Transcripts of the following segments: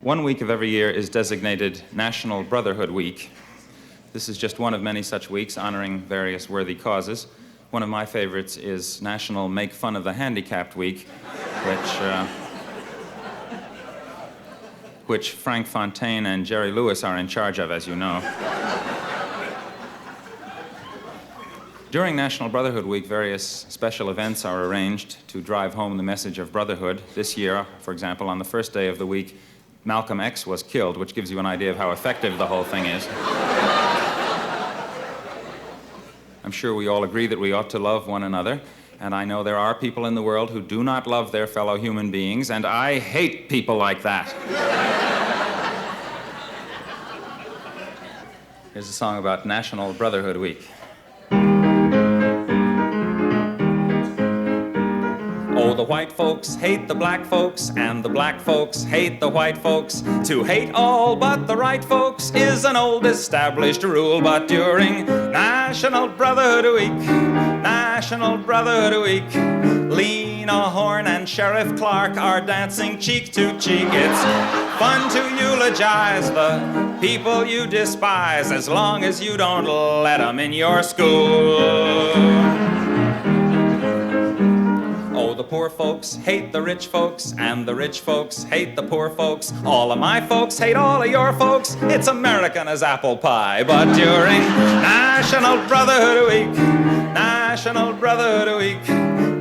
One week of every year is designated National Brotherhood Week. This is just one of many such weeks honoring various worthy causes. One of my favorites is National Make Fun of the Handicapped Week, which Frank Fontaine and Jerry Lewis are in charge of, as you know. During National Brotherhood Week, various special events are arranged to drive home the message of brotherhood. This year, for example, on the first day of the week, Malcolm X was killed, which gives you an idea of how effective the whole thing is. I'm sure we all agree that we ought to love one another, and I know there are people in the world who do not love their fellow human beings, and I hate people like that. Here's a song about National Brotherhood Week. Oh, the white folks hate the black folks, and the black folks hate the white folks. To hate all but the right folks is an old established rule, but during National Brotherhood Week, National Brotherhood Week, Lena Horne and Sheriff Clark are dancing cheek to cheek. It's fun to eulogize the people you despise, as long as you don't let them in your school. Oh, the poor folks hate the rich folks, and the rich folks hate the poor folks. All of my folks hate all of your folks. It's American as apple pie. But during National Brotherhood Week, National Brotherhood Week,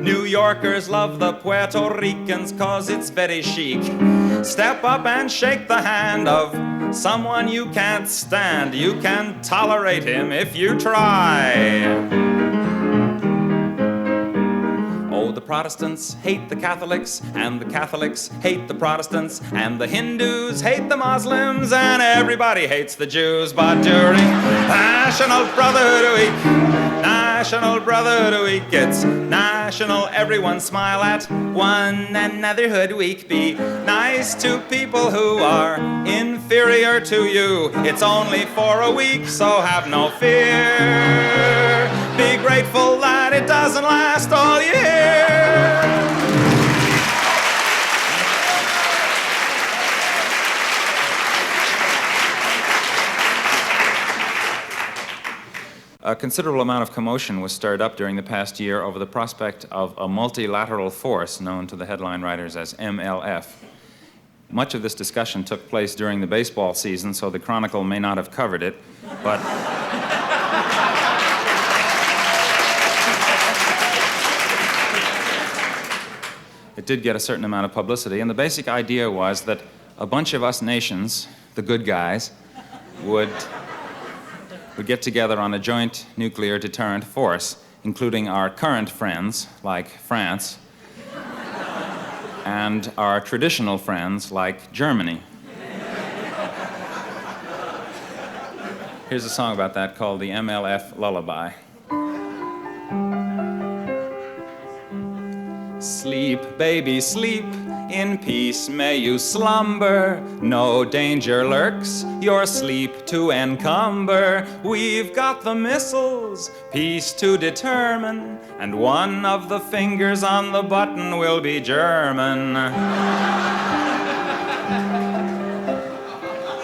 New Yorkers love the Puerto Ricans 'cause it's very chic. Step up and shake the hand of someone you can't stand. You can tolerate him if you try. Oh, the Protestants hate the Catholics, and the Catholics hate the Protestants, and the Hindus hate the Muslims, and everybody hates the Jews. But during National Brotherhood Week, National Brotherhood Week, it's national, everyone smile at one anotherhood week. Be nice to people who are inferior to you. It's only for a week, so have no fear. Be grateful that it doesn't last all year. A considerable amount of commotion was stirred up during the past year over the prospect of a multilateral force known to the headline writers as MLF. Much of this discussion took place during the baseball season, so the Chronicle may not have covered it, but it did get a certain amount of publicity, and the basic idea was that a bunch of us nations, the good guys, would get together on a joint nuclear deterrent force, including our current friends, like France, and our traditional friends, like Germany. Here's a song about that called the MLF Lullaby. Sleep, baby, sleep, in peace may you slumber. No danger lurks your sleep to encumber. We've got the missiles, peace to determine, and one of the fingers on the button will be German.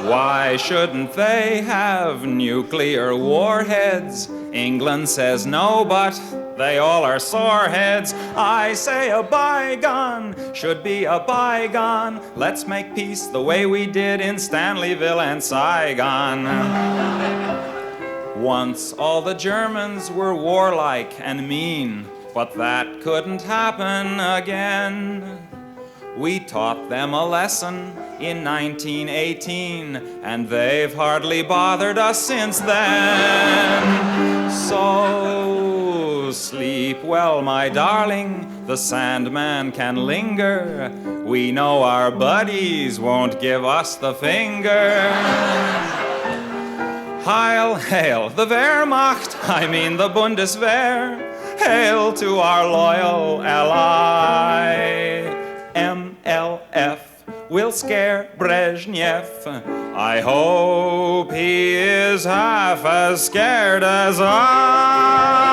Why shouldn't they have nuclear warheads? England says no, but they all are sore heads. I say a bygone should be a bygone. Let's make peace the way we did in Stanleyville and Saigon. Once all the Germans were warlike and mean, but that couldn't happen again. We taught them a lesson in 1918, and they've hardly bothered us since then. So sleep well, my darling, the Sandman can linger. We know our buddies won't give us the finger. Heil, hail, the Wehrmacht, I mean the Bundeswehr. Hail to our loyal ally. MLF will scare Brezhnev. I hope he is half as scared as I.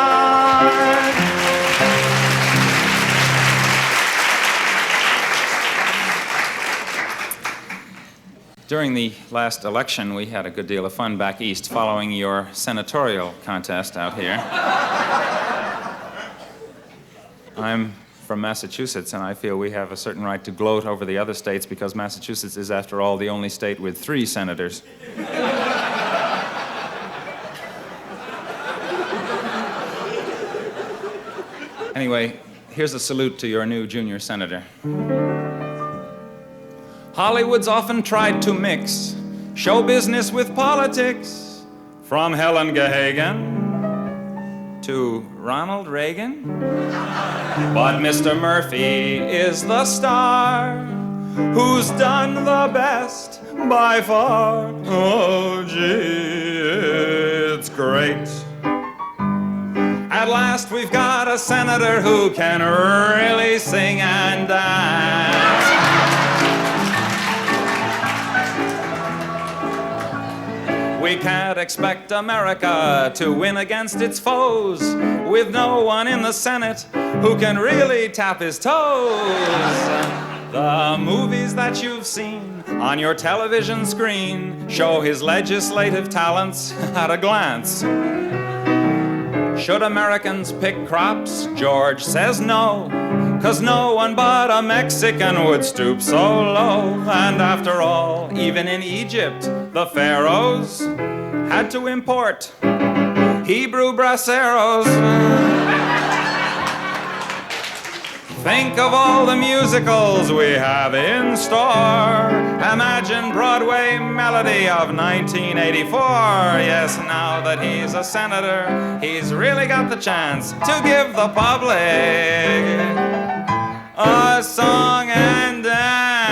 During the last election, we had a good deal of fun back east following your senatorial contest out here. I'm from Massachusetts, and I feel we have a certain right to gloat over the other states because Massachusetts is, after all, the only state with 3 senators. Anyway, here's a salute to your new junior senator. Hollywood's often tried to mix show business with politics, from Helen Gahagan to Ronald Reagan. But Mr. Murphy is the star who's done the best by far. Oh, gee, it's great. At last we've got a senator who can really sing and dance. We can't expect America to win against its foes with no one in the Senate who can really tap his toes. The movies that you've seen on your television screen show his legislative talents at a glance. Should Americans pick crops? George says no, 'cause no one but a Mexican would stoop so low. And after all, even in Egypt, the pharaohs had to import Hebrew braceros. Think of all the musicals we have in store. Imagine Broadway Melody of 1984. Yes, now that he's a senator, he's really got the chance to give the public a song and dance.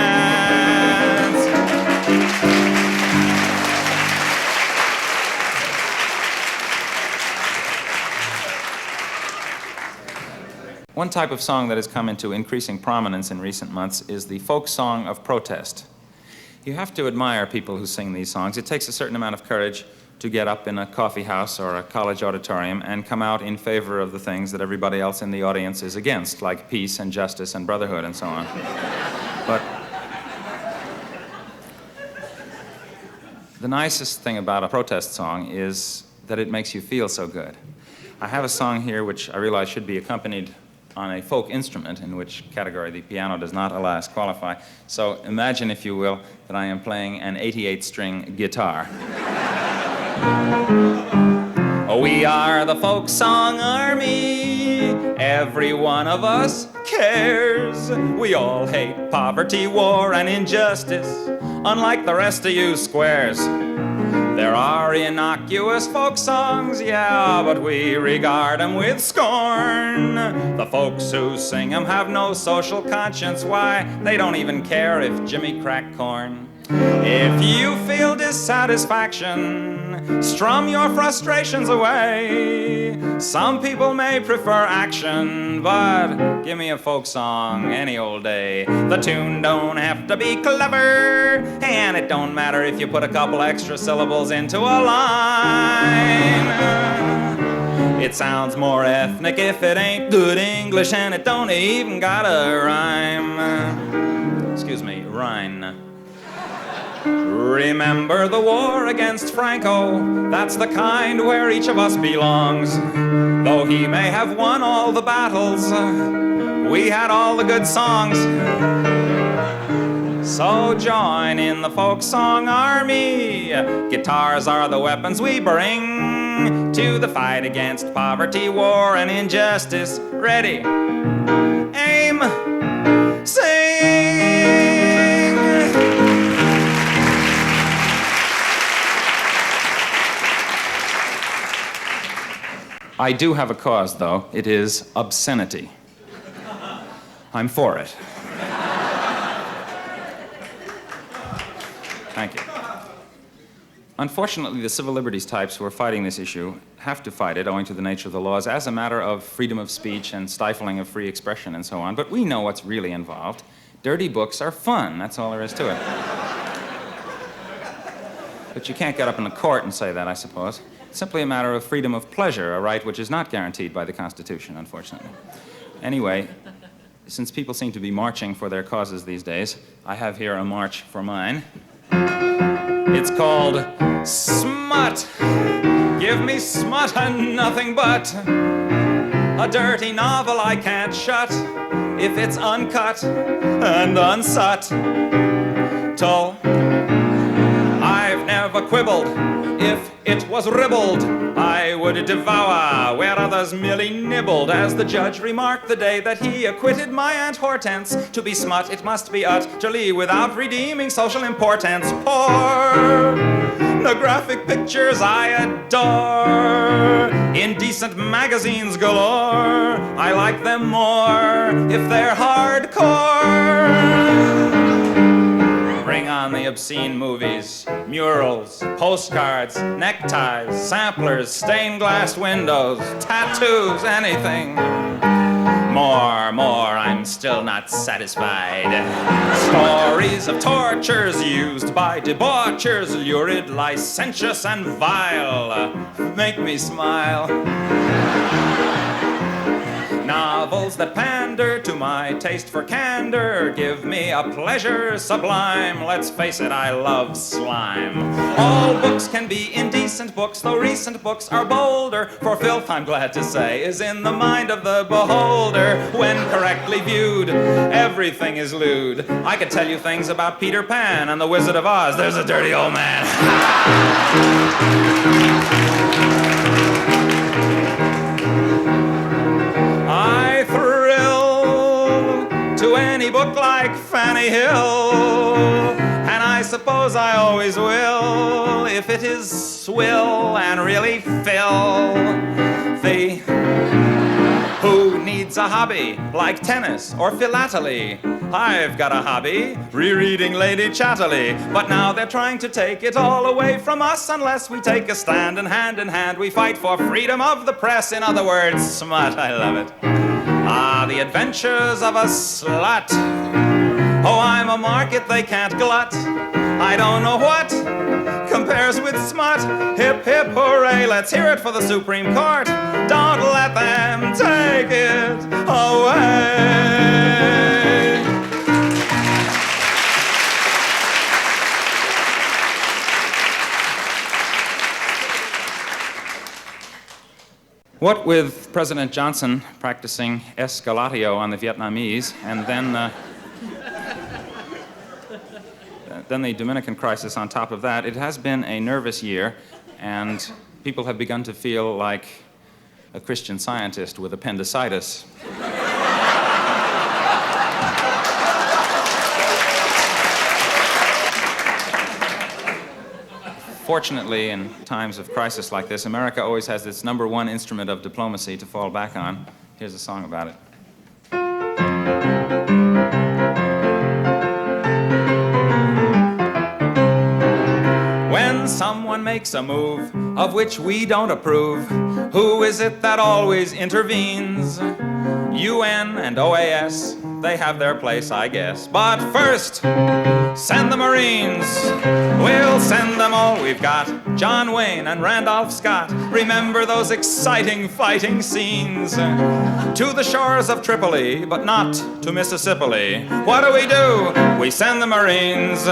One type of song that has come into increasing prominence in recent months is the folk song of protest. You have to admire people who sing these songs. It takes a certain amount of courage to get up in a coffee house or a college auditorium and come out in favor of the things that everybody else in the audience is against, like peace and justice and brotherhood and so on. But the nicest thing about a protest song is that it makes you feel so good. I have a song here which I realize should be accompanied on a folk instrument, in which category the piano does not, alas, qualify. So imagine, if you will, that I am playing an 88-string guitar. We are the folk song army. Every one of us cares. We all hate poverty, war, and injustice, unlike the rest of you squares. There are innocuous folk songs, yeah, but we regard them with scorn. The folks who sing them have no social conscience. Why? They don't even care if Jimmy cracked corn. If you feel dissatisfaction, strum your frustrations away. Some people may prefer action, but give me a folk song any old day. The tune don't have to be clever, and it don't matter if you put a couple extra syllables into a line. It sounds more ethnic if it ain't good English, and it don't even gotta rhyme. Excuse me, rhyme. Remember the war against Franco, that's the kind where each of us belongs. Though he may have won all the battles, we had all the good songs. So join in the folk song army. Guitars are the weapons we bring to the fight against poverty, war, and injustice. Ready, aim, sing. I do have a cause, though. It is obscenity. I'm for it. Thank you. Unfortunately, the civil liberties types who are fighting this issue have to fight it, owing to the nature of the laws, as a matter of freedom of speech and stifling of free expression and so on. But we know what's really involved. Dirty books are fun. That's all there is to it. But you can't get up in a court and say that, I suppose. It's simply a matter of freedom of pleasure, a right which is not guaranteed by the Constitution, unfortunately. Anyway, since people seem to be marching for their causes these days, I have here a march for mine. It's called smut. Give me smut and nothing but a dirty novel I can't shut if it's uncut and unsubtle. I've never quibbled. If it was ribbled, I would devour where others merely nibbled. As the judge remarked the day that he acquitted my Aunt Hortense, to be smut it must be utterly without redeeming social importance. Pornographic pictures I adore, indecent magazines galore. I like them more if they're hardcore. Bring on the obscene movies, murals, postcards, neckties, samplers, stained glass windows, tattoos, anything. More, I'm still not satisfied. Stories of tortures used by debauchers, lurid, licentious, and vile, make me smile. Novels that pander to my taste for candor give me a pleasure sublime. Let's face it, I love slime. All books can be indecent books, though recent books are bolder. For filth, I'm glad to say, is in the mind of the beholder. When correctly viewed, everything is lewd. I could tell you things about Peter Pan and the Wizard of Oz. There's a dirty old man. I thrill to any book like Fanny Hill, and I suppose I always will, if it is swill and really filthy. Who needs a hobby like tennis or philately? I've got a hobby, rereading Lady Chatterley. But now they're trying to take it all away from us unless we take a stand, and hand in hand we fight for freedom of the press. In other words, smut, I love it. Ah, the adventures of a slut. Oh, I'm a market they can't glut. I don't know what compares with smut. Hip, hip, hooray, let's hear it for the Supreme Court. Don't let them take it away. What with President Johnson practicing escalatio on the Vietnamese, and then the Dominican crisis on top of that, it has been a nervous year, and people have begun to feel like a Christian Scientist with appendicitis. Fortunately, in times of crisis like this, America always has its number one instrument of diplomacy to fall back on. Here's a song about it. When someone makes a move of which we don't approve, who is it that always intervenes? UN and OAS, they have their place, I guess. But first, send the Marines. We'll send them all we've got. John Wayne and Randolph Scott. Remember those exciting fighting scenes. To the shores of Tripoli, but not to Mississippi. What do? We send the Marines.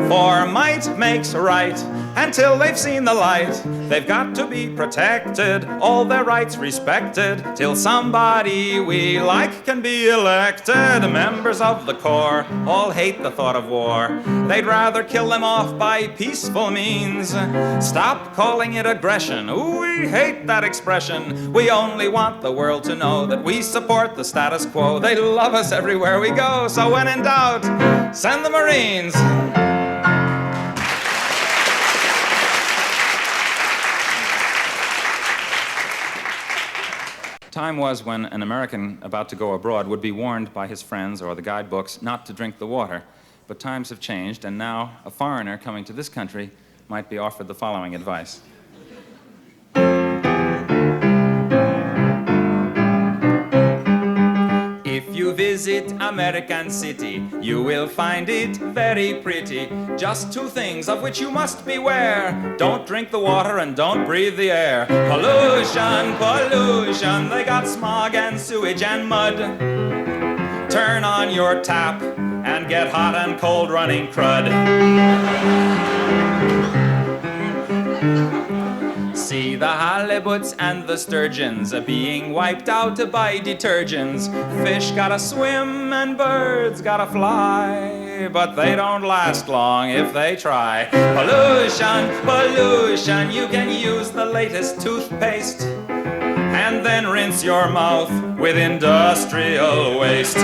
For might makes right. Until they've seen the light, they've got to be protected, all their rights respected, till somebody we like can be elected. Members of the Corps all hate the thought of war. They'd rather kill them off by peaceful means. Stop calling it aggression. Ooh, we hate that expression. We only want the world to know that we support the status quo. They love us everywhere we go, so when in doubt, send the Marines. Time was when an American about to go abroad would be warned by his friends or the guidebooks not to drink the water. But times have changed, and now a foreigner coming to this country might be offered the following advice. If you visit American City, you will find it very pretty. Just two things of which you must beware. Don't drink the water and don't breathe the air. Pollution, pollution, they got smog and sewage and mud. Turn on your tap and and get hot and cold running crud. See the halibuts and the sturgeons being wiped out by detergents. Fish gotta swim and birds gotta fly, but they don't last long if they try. Pollution, pollution, you can use the latest toothpaste and then rinse your mouth with industrial waste.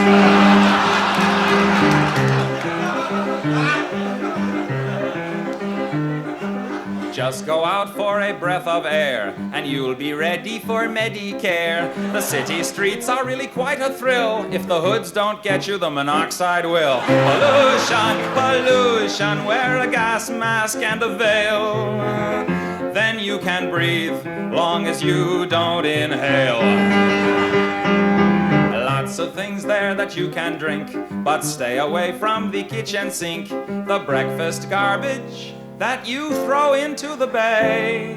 Just go out for a breath of air, and you'll be ready for Medicare. The city streets are really quite a thrill. If the hoods don't get you, the monoxide will. Pollution, pollution, wear a gas mask and a veil. Then you can breathe, long as you don't inhale. Lots of things there that you can drink, but stay away from the kitchen sink. The breakfast garbage that you throw into the bay,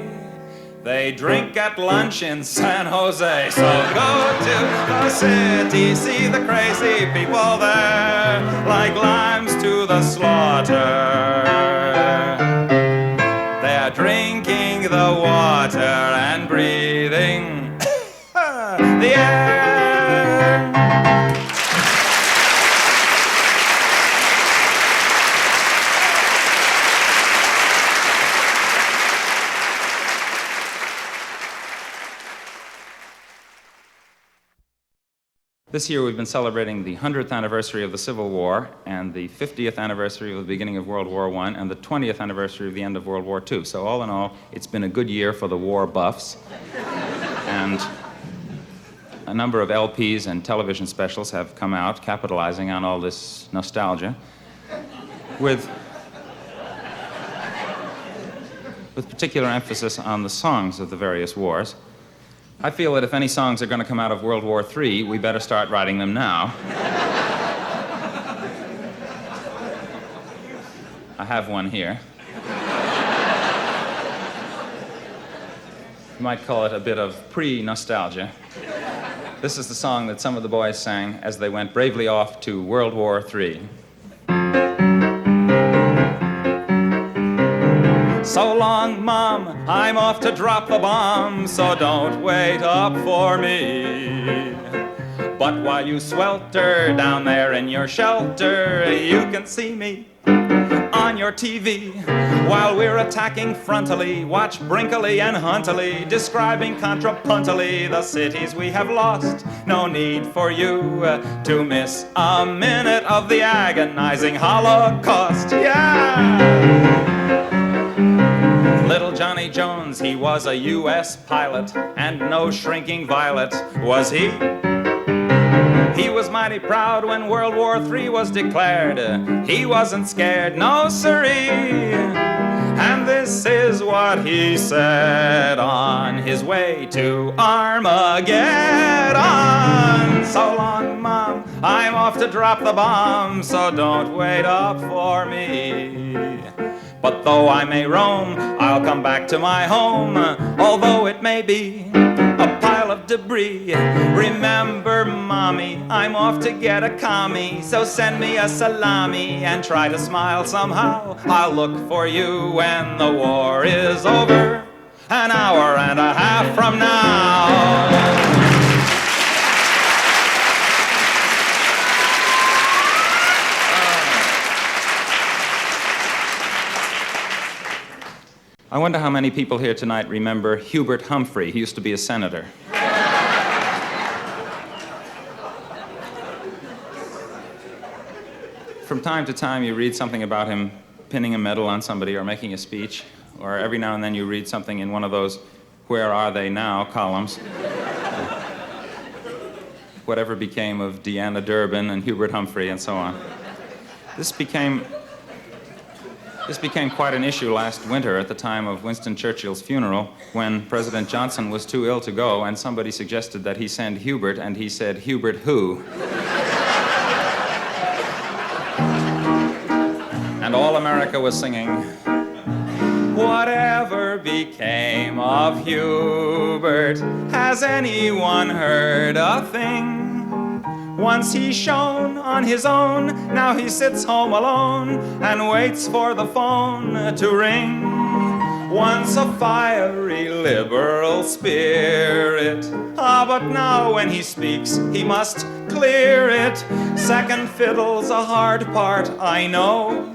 they drink at lunch in San Jose. So go to the city, see the crazy people there, like lambs to the slaughter. They're drinking the water and breathing the air. This year we've been celebrating the 100th anniversary of the Civil War and the 50th anniversary of the beginning of World War I and the 20th anniversary of the end of World War II. So all in all, it's been a good year for the war buffs. And a number of LPs and television specials have come out capitalizing on all this nostalgia with particular emphasis on the songs of the various wars. I feel that if any songs are going to come out of World War III, we better start writing them now. I have one here. You might call it a bit of pre-nostalgia. This is the song that some of the boys sang as they went bravely off to World War III. So long, Mom, I'm off to drop the bomb, so don't wait up for me. But while you swelter down there in your shelter, you can see me on your TV. While we're attacking frontally, watch Brinkley and Huntley describing contrapuntally the cities we have lost. No need for you to miss a minute of the agonizing Holocaust. Yeah! Little Johnny Jones, he was a U.S. pilot, and no shrinking violet was he. He was mighty proud when World War III was declared. He wasn't scared, no siree. And this is what he said on his way to Armageddon. So long, Mom, I'm off to drop the bomb, so don't wait up for me. But though I may roam, I'll come back to my home, although it may be a pile of debris. Remember, Mommy, I'm off to get a commie, so send me a salami and try to smile somehow. I'll look for you when the war is over, an hour and a half from now. I wonder how many people here tonight remember Hubert Humphrey. He used to be a senator. From time to time, you read something about him pinning a medal on somebody or making a speech, or every now and then you read something in one of those "Where Are They Now" columns. Whatever became of Deanna Durbin and Hubert Humphrey and so on. This became quite an issue last winter at the time of Winston Churchill's funeral, when President Johnson was too ill to go, and somebody suggested that he send Hubert, and he said, "Hubert who?" And all America was singing, "Whatever became of Hubert? Has anyone heard a thing? Once he shone on his own, now he sits home alone and waits for the phone to ring. Once a fiery liberal spirit, but now when he speaks, he must clear it. Second fiddle's a hard part, I know,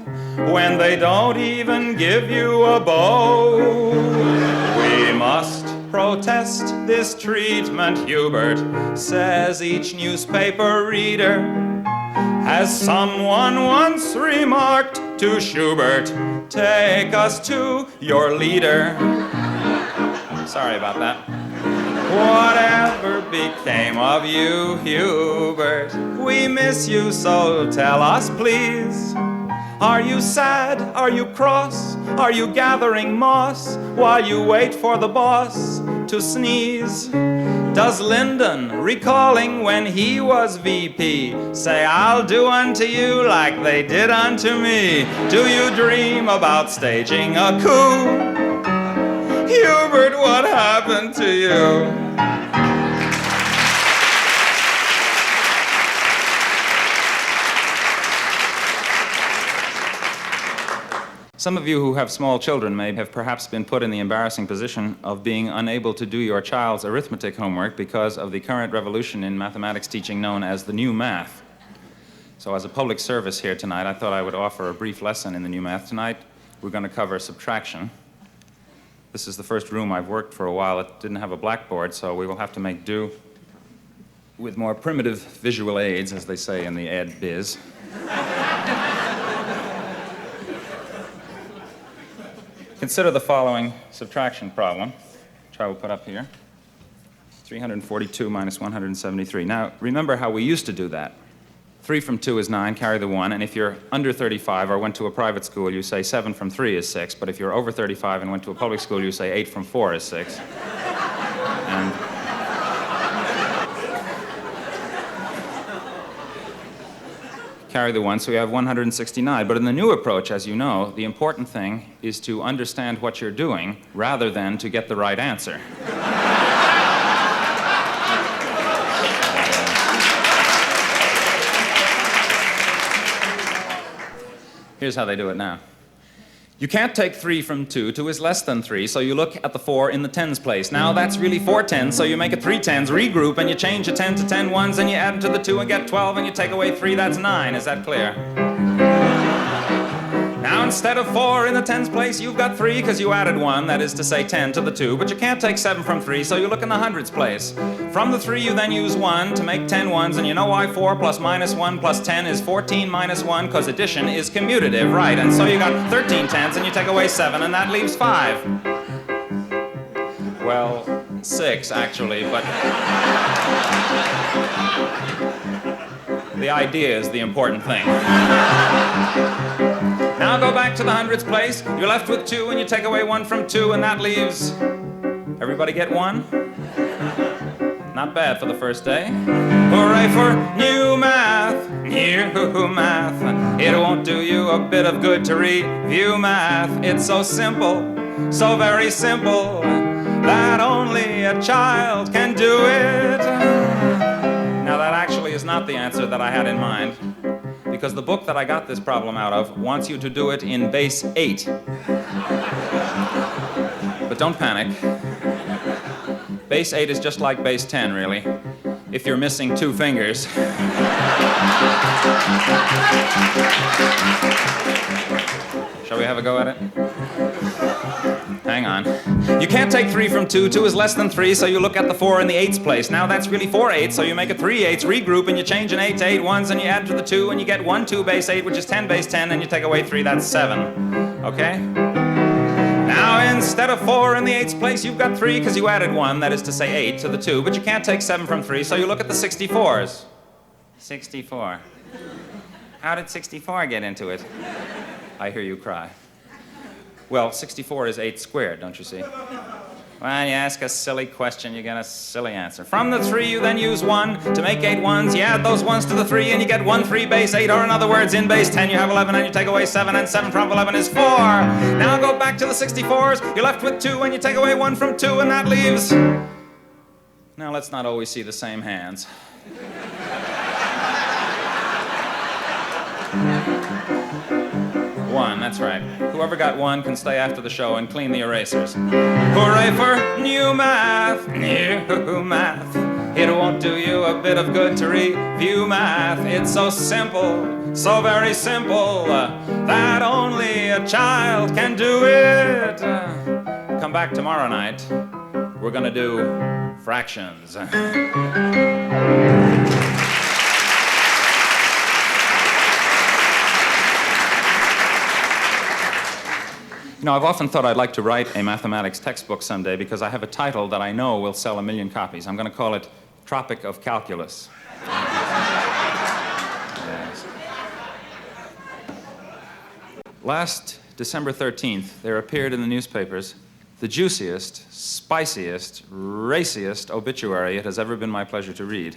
when they don't even give you a bow. We must protest this treatment, Hubert, says each newspaper reader. As someone once remarked to Schubert, take us to your leader. Sorry about that. Whatever became of you, Hubert? We miss you, so tell us, please. Are you sad? Are you cross? Are you gathering moss while you wait for the boss to sneeze? Does Lyndon, recalling when he was VP, say, I'll do unto you like they did unto me? Do you dream about staging a coup? Hubert, what happened to you? Some of you who have small children may have perhaps been put in the embarrassing position of being unable to do your child's arithmetic homework because of the current revolution in mathematics teaching known as the new math. So as a public service here tonight, I thought I would offer a brief lesson in the new math. Tonight, we're going to cover subtraction. This is the first room I've worked for a while. It didn't have a blackboard, so we will have to make do with more primitive visual aids, as they say in the ed biz. Consider the following subtraction problem, which I will put up here. 342 minus 173. Now, remember how we used to do that. 3 from 2 is 9, carry the 1, and if you're under 35 or went to a private school, you say 7 from 3 is 6, but if you're over 35 and went to a public school, you say 8 from 4 is 6. And carry the 1, so we have 169. But in the new approach, as you know, the important thing is to understand what you're doing rather than to get the right answer. Here's how they do it now. You can't take 3 from 2. 2 is less than 3, so you look at the 4 in the tens place. Now that's really 4 tens, so you make it 3 tens, regroup, and you change a 10 to 10 ones, and you add them to the 2 and get 12, and you take away 3, that's 9. Is that clear? Now instead of 4 in the tens place, you've got 3 because you added 1, that is to say 10 to the 2, but you can't take 7 from 3, so you look in the hundreds place. From the 3, you then use 1 to make 10 ones, and you know why 4 plus minus 1 plus 10 is 14 minus 1, because addition is commutative, right? And so you got 13 tens, and you take away 7, and that leaves 5. Well, 6, actually, but the idea is the important thing. Now go back to the hundreds place. You're left with 2, and you take away 1 from 2, and that leaves... Everybody get 1? Not bad for the first day. Hooray for new math, new math. It won't do you a bit of good to review math. It's so simple, so very simple, that only a child can do it. Now that actually is not the answer that I had in mind, because the book that I got this problem out of wants you to do it in base 8. But don't panic. Base 8 is just like base 10, really, if you're missing 2 fingers. Shall we have a go at it? Hang on. You can't take 3 from 2. 2 is less than 3, so you look at the 4 in the 8's place. Now that's really 4 8s, so you make it 3 8s, regroup, and you change an 8 to 8 ones, and you add to the 2, and you get 1 2 base 8, which is 10 base 10, and you take away 3, that's 7. Okay? Now instead of 4 in the 8's place, you've got 3 because you added 1, that is to say 8, to the 2, but you can't take 7 from 3, so you look at the 64s. 64. How did 64 get into it? I hear you cry. Well, 64 is 8 squared, don't you see? When you ask a silly question, you get a silly answer. From the 3, you then use 1 to make 8 ones. You add those ones to the 3, and you get 1 3 base 8, or in other words, in base 10, you have 11, and you take away 7, and 7 from 11 is 4. Now go back to the 64s. You're left with 2, and you take away 1 from 2, and that leaves... Now let's not always see the same hands. One, that's right. Whoever got one can stay after the show and clean the erasers. Hooray for new math, new math. It won't do you a bit of good to review math. It's so simple, so very simple, that only a child can do it. Come back tomorrow night. We're gonna do fractions. You know, I've often thought I'd like to write a mathematics textbook someday because I have a title that I know will sell 1 million copies. I'm going to call it Tropic of Calculus. Yes. Last December 13th, there appeared in the newspapers the juiciest, spiciest, raciest obituary it has ever been my pleasure to read.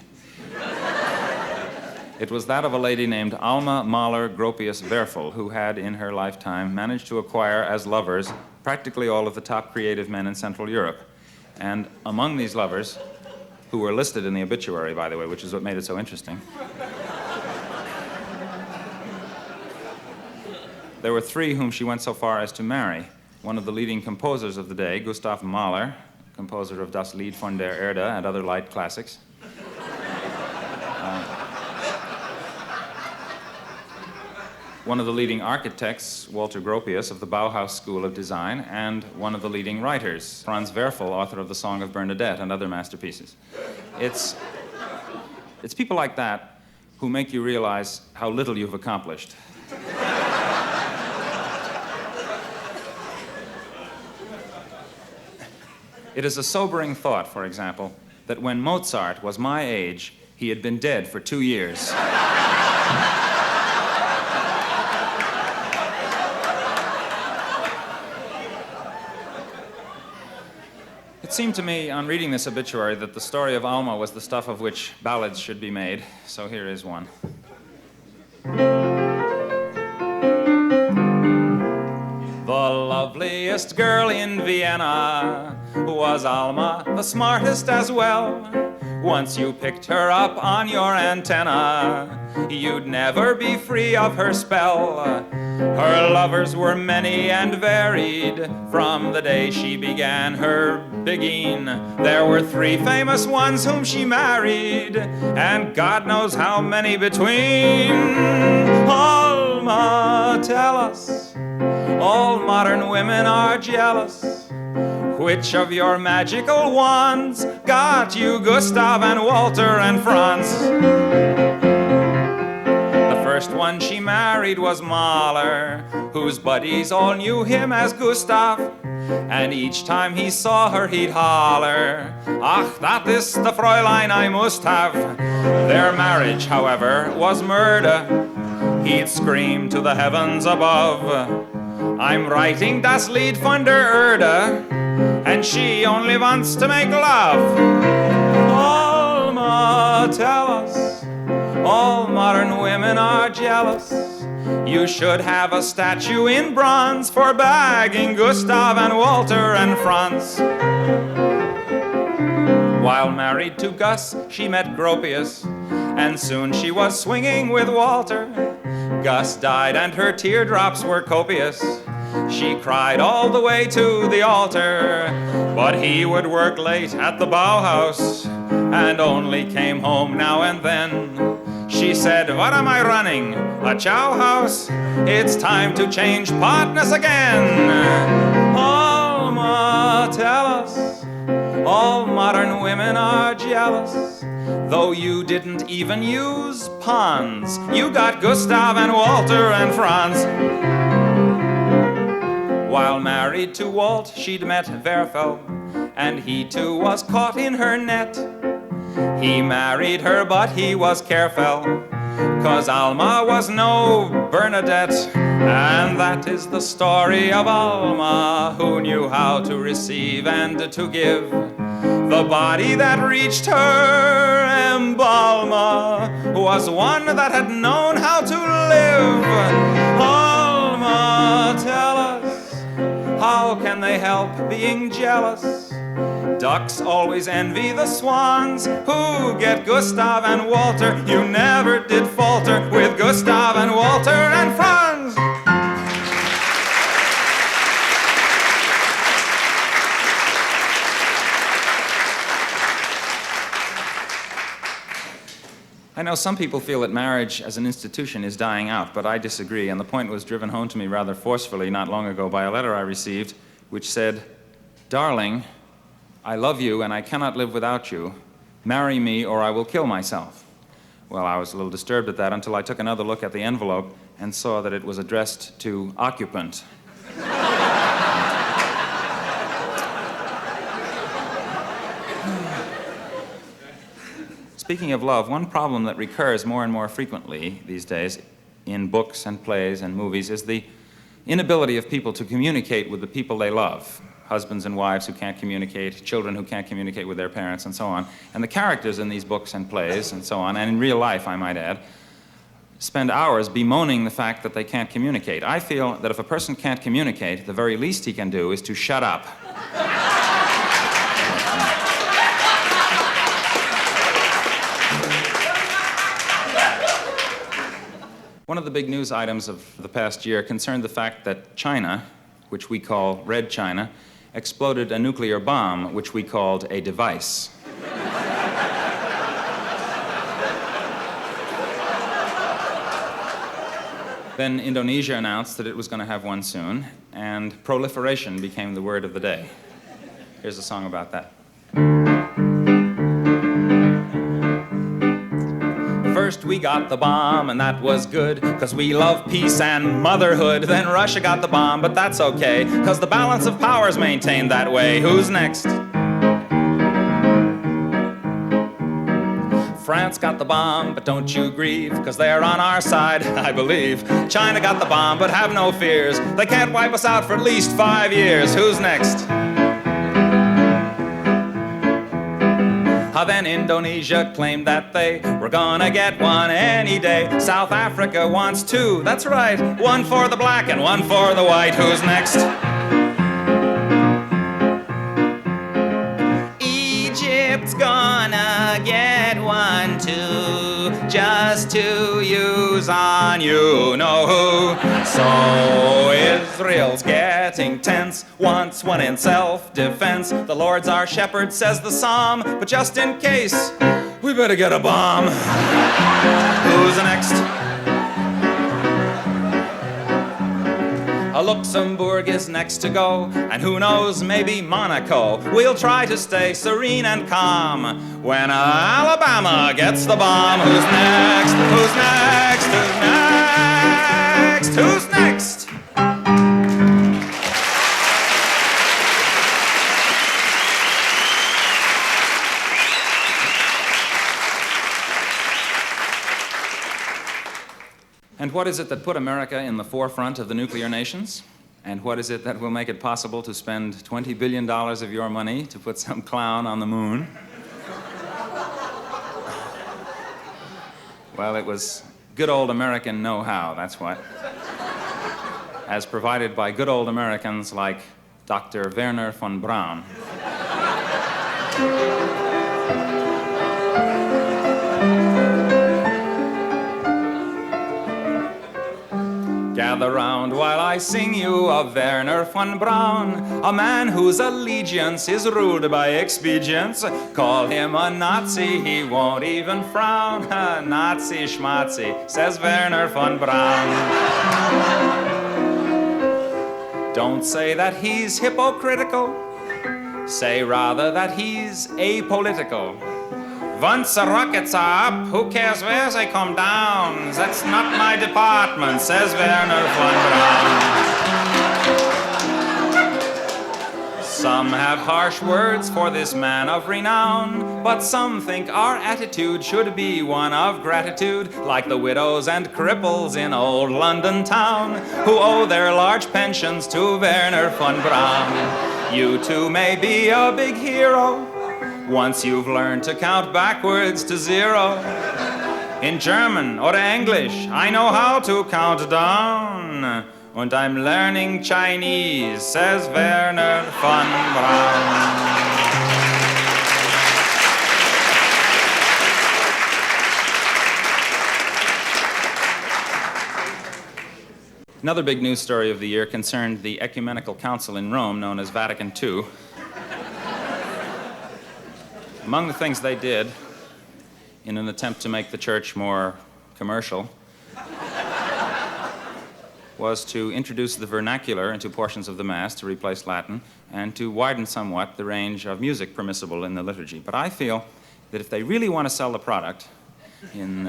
It was that of a lady named Alma Mahler Gropius Werfel, who had, in her lifetime, managed to acquire as lovers practically all of the top creative men in Central Europe. And among these lovers, who were listed in the obituary, by the way, which is what made it so interesting, there were 3 whom she went so far as to marry. One of the leading composers of the day, Gustav Mahler, composer of Das Lied von der Erde and other light classics. One of the leading architects, Walter Gropius, of the Bauhaus School of Design, and one of the leading writers, Franz Werfel, author of The Song of Bernadette and other masterpieces. It's people like that who make you realize how little you've accomplished. It is a sobering thought, for example, that when Mozart was my age, he had been dead for 2 years. It seemed to me, on reading this obituary, that the story of Alma was the stuff of which ballads should be made, so here is one. The loveliest girl in Vienna was Alma, the smartest as well. Once you picked her up on your antenna, you'd never be free of her spell. Her lovers were many and varied. From the day she began her bigging, there were 3 famous ones whom she married, and God knows how many between. Alma, tell us, all modern women are jealous. Which of your magical wands got you Gustav and Walter and Franz? The first one she married was Mahler, whose buddies all knew him as Gustav, and each time he saw her he'd holler, "Ach, that is the Fräulein I must have." Their marriage, however, was murder. He'd scream to the heavens above, "I'm writing das Lied von der Erde, and she only wants to make love." Alma, tell us, all modern women are jealous. You should have a statue in bronze for bagging Gustav and Walter and Franz. While married to Gus, she met Gropius, and soon she was swinging with Walter. Gus died and her teardrops were copious. She cried all the way to the altar, but he would work late at the Bauhaus and only came home now and then. She said, "What am I running? A chow house? It's time to change partners again." Alma, tell us, all modern women are jealous. Though you didn't even use pawns, you got Gustav and Walter and Franz. While married to Walt, she'd met Werfel, and he too was caught in her net. He married her, but he was careful, 'cause Alma was no Bernadette. And that is the story of Alma, who knew how to receive and to give. The body that reached her embalmer was one that had known how to live. Alma, tell us, how can they help being jealous? Ducks always envy the swans who get Gustav and Walter. You never did falter with Gustav and Walter and Franz. know some people feel that marriage as an institution is dying out, but I disagree, and the point was driven home to me rather forcefully not long ago by a letter I received, which said, "Darling, I love you and I cannot live without you. Marry me or I will kill myself." Well, I was a little disturbed at that until I took another look at the envelope and saw that it was addressed to occupant. Speaking of love, one problem that recurs more and more frequently these days in books and plays and movies is the inability of people to communicate with the people they love. Husbands and wives who can't communicate, children who can't communicate with their parents, and so on. And the characters in these books and plays, and so on, and in real life, I might add, spend hours bemoaning the fact that they can't communicate. I feel that if a person can't communicate, the very least he can do is to shut up. One of the big news items of the past year concerned the fact that China, which we call Red China, exploded a nuclear bomb, which we called a device. Then Indonesia announced that it was going to have one soon, and proliferation became the word of the day. Here's a song about that. First we got the bomb, and that was good, 'cause we love peace and motherhood. Then Russia got the bomb, but that's okay, 'cause the balance of power's maintained that way. Who's next? France got the bomb, but don't you grieve, 'cause they're on our side, I believe. China got the bomb, but have no fears. They can't wipe us out for at least 5 years. Who's next? Then Indonesia claimed that they were gonna get one any day. South Africa wants two, that's right. One for the black and one for the white. Who's next? Egypt's gonna get one too, just to use on you know who. So Israel's getting tense, wants one in self-defense. The Lord's our shepherd, says the psalm, but just in case, we better get a bomb. Who's next? Luxembourg is next to go, and who knows, maybe Monaco. We'll try to stay serene and calm when Alabama gets the bomb. Who's next? Who's next? Who's next? Who's next? And what is it that put America in the forefront of the nuclear nations? And what is it that will make it possible to spend $20 billion of your money to put some clown on the moon? Well, it was good old American know-how, that's what. As provided by good old Americans like Dr. Wernher von Braun. Gather round while I sing you of Wernher von Braun, a man whose allegiance is ruled by expedience. Call him a Nazi, he won't even frown. Nazi schmatzi, says Wernher von Braun. Don't say that he's hypocritical, say rather that he's apolitical. Once the rockets are up, who cares where they come down? That's not my department, says Wernher von Braun. Some have harsh words for this man of renown, but some think our attitude should be one of gratitude, like the widows and cripples in old London town, who owe their large pensions to Wernher von Braun. You too may be a big hero, once you've learned to count backwards to 0. In German or English, I know how to count down. Und I'm learning Chinese, says Wernher von Braun. Another big news story of the year concerned the Ecumenical Council in Rome, known as Vatican II. Among the things they did in an attempt to make the church more commercial, was to introduce the vernacular into portions of the Mass to replace Latin and to widen somewhat the range of music permissible in the liturgy. But I feel that if they really want to sell the product in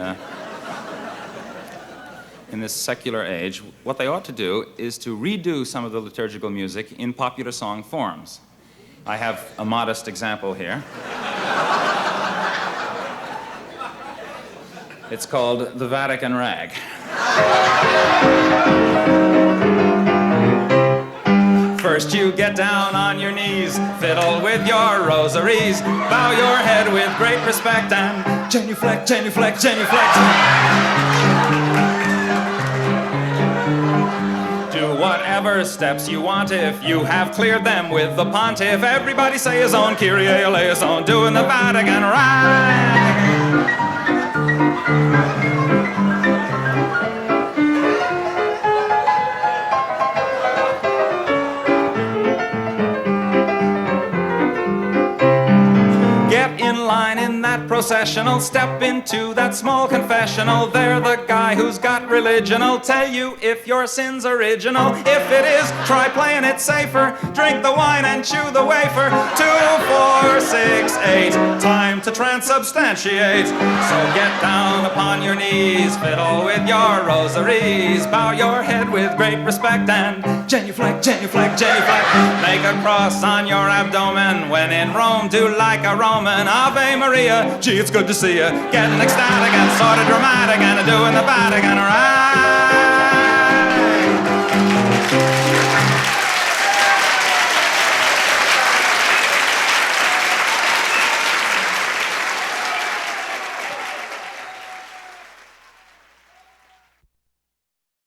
this secular age, what they ought to do is to redo some of the liturgical music in popular song forms. I have a modest example here. It's called The Vatican Rag. First you get down on your knees, fiddle with your rosaries, bow your head with great respect and genuflect, genuflect, genuflect. Do whatever steps you want if you have cleared them with the pontiff. Everybody say his own Kyrie eleison, doing the Vatican Rag. Get in line in that processional, step into that small confessional. They're the guy who's got religion'll tell you if your sin's original. If it is, try playing it safer. Drink the wine and chew the wafer. 2, 4, 6, 8. Time to transubstantiate. So get down upon your knees, fiddle with your rosaries, bow your head with great respect and genuflect, genuflect, genuflect. Make a cross on your abdomen. When in Rome, do like a Roman. Ave Maria, gee, it's good to see you. Getting ecstatic and sort of dramatic and doing the Vatican Rag.